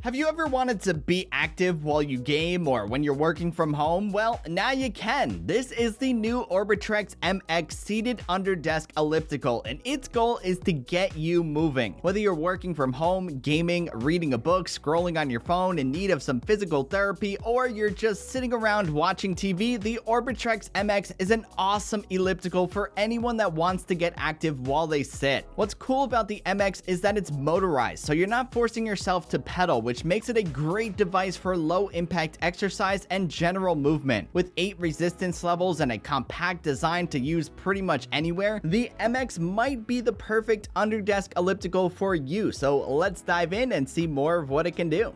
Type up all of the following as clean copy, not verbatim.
Have you ever wanted to be active while you game or when you're working from home? Well, now you can. This is the new Orbitrek MX seated under desk elliptical, and its goal is to get you moving. Whether you're working from home, gaming, reading a book, scrolling on your phone in need of some physical therapy, or you're just sitting around watching TV, the Orbitrek MX is an awesome elliptical for anyone that wants to get active while they sit. What's cool about the MX is that it's motorized, so you're not forcing yourself to pedal, which makes it a great device for low impact exercise and general movement. With 8 resistance levels and a compact design to use pretty much anywhere, the MX might be the perfect under desk elliptical for you. So let's dive in and see more of what it can do.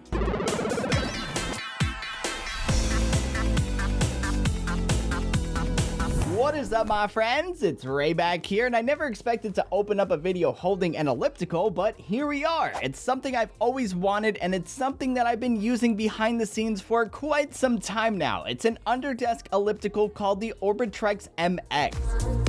What is up, my friends? It's Ray back here, and I never expected to open up a video holding an elliptical, but here we are. It's something I've always wanted, and it's something that I've been using behind the scenes for quite some time now. It's an under-desk elliptical called the Orbitrek MX.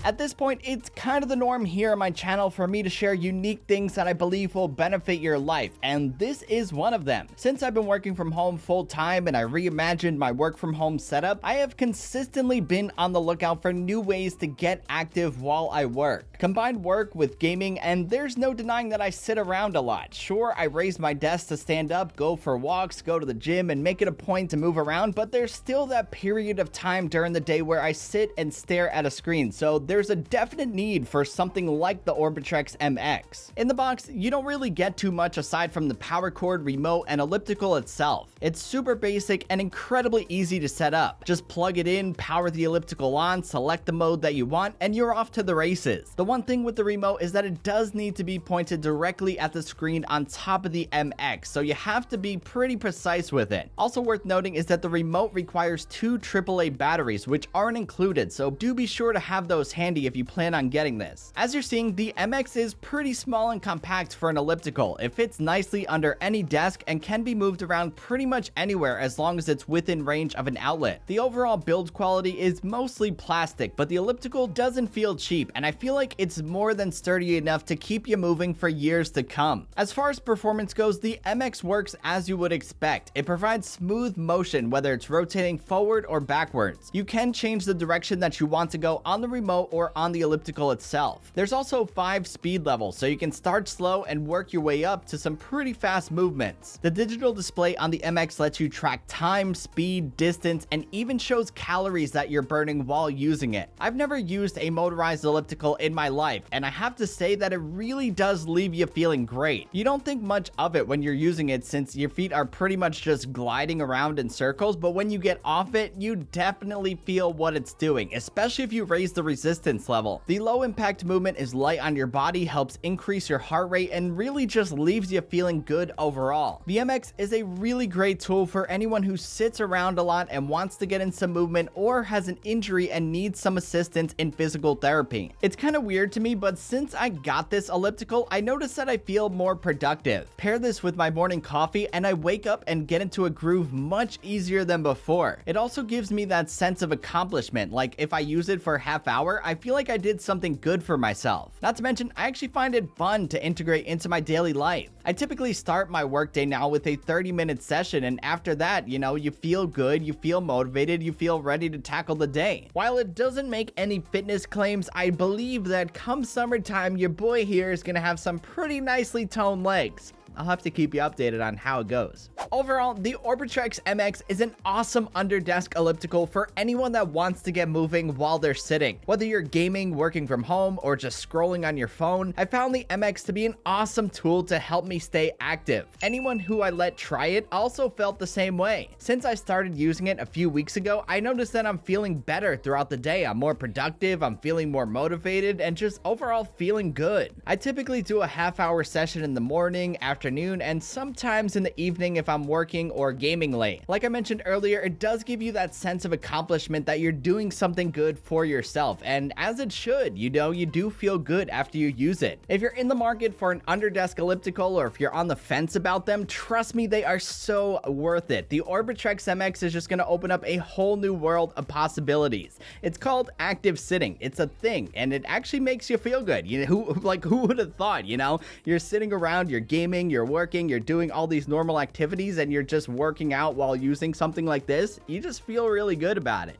At this point, it's kind of the norm here on my channel for me to share unique things that I believe will benefit your life, and this is one of them. Since I've been working from home full time and I reimagined my work from home setup, I have consistently been on the lookout for new ways to get active while I work. Combine work with gaming, and there's no denying that I sit around a lot. Sure, I raise my desk to stand up, go for walks, go to the gym, and make it a point to move around, but there's still that period of time during the day where I sit and stare at a screen, so there's a definite need for something like the Orbitrek MX. In the box, you don't really get too much aside from the power cord, remote, and elliptical itself. It's super basic and incredibly easy to set up. Just plug it in, power the elliptical on, select the mode that you want, and you're off to the races. The one thing with the remote is that it does need to be pointed directly at the screen on top of the MX, so you have to be pretty precise with it. Also worth noting is that the remote requires 2 AAA batteries, which aren't included, so do be sure to have those handy if you plan on getting this. As you're seeing, the MX is pretty small and compact for an elliptical. It fits nicely under any desk and can be moved around pretty much anywhere as long as it's within range of an outlet. The overall build quality is mostly plastic, but the elliptical doesn't feel cheap, and I feel like it's more than sturdy enough to keep you moving for years to come. As far as performance goes, the MX works as you would expect. It provides smooth motion whether it's rotating forward or backwards. You can change the direction that you want to go on the remote or on the elliptical itself. There's also 5 speed levels, so you can start slow and work your way up to some pretty fast movements. The digital display on the MX lets you track time, speed, distance, and even shows calories that you're burning while using it. I've never used a motorized elliptical in my life, and I have to say that it really does leave you feeling great. You don't think much of it when you're using it since your feet are pretty much just gliding around in circles, but when you get off it, you definitely feel what it's doing, especially if you raise the resistance level. The low impact movement is light on your body, helps increase your heart rate, and really just leaves you feeling good overall. The MX is a really great tool for anyone who sits around a lot and wants to get in some movement or has an injury and needs some assistance in physical therapy. It's kind of weird to me, but since I got this elliptical, I noticed that I feel more productive. Pair this with my morning coffee and I wake up and get into a groove much easier than before. It also gives me that sense of accomplishment, like if I use it for a half hour, I feel like I did something good for myself. Not to mention, I actually find it fun to integrate into my daily life. I typically start my workday now with a 30-minute session, and after that, you feel good, you feel motivated, you feel ready to tackle the day. While it doesn't make any fitness claims, I believe that come summertime, your boy here is gonna have some pretty nicely toned legs. I'll have to keep you updated on how it goes. Overall, the Orbitrek MX is an awesome under-desk elliptical for anyone that wants to get moving while they're sitting. Whether you're gaming, working from home, or just scrolling on your phone, I found the MX to be an awesome tool to help me stay active. Anyone who I let try it also felt the same way. Since I started using it a few weeks ago, I noticed that I'm feeling better throughout the day. I'm more productive, I'm feeling more motivated, and just overall feeling good. I typically do a half-hour session in the morning after afternoon, and sometimes in the evening if I'm working or gaming late. Like I mentioned earlier, it does give you that sense of accomplishment that you're doing something good for yourself, and as it should, you know, you do feel good after you use it. If you're in the market for an underdesk elliptical, or if you're on the fence about them, trust me, they are so worth it. The Orbitrek MX is just going to open up a whole new world of possibilities. It's called active sitting. It's a thing, and it actually makes you feel good. You know, who would have thought, you know? You're sitting around, you're gaming, you're working, you're doing all these normal activities, and you're just working out while using something like this. You just feel really good about it.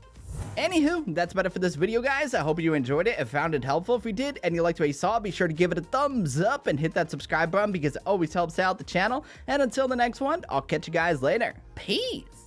Anywho, that's about it for this video, guys. I hope you enjoyed it and found it helpful. If you did and you liked what you saw, be sure to give it a thumbs up and hit that subscribe button because it always helps out the channel. And until the next one, I'll catch you guys later. Peace!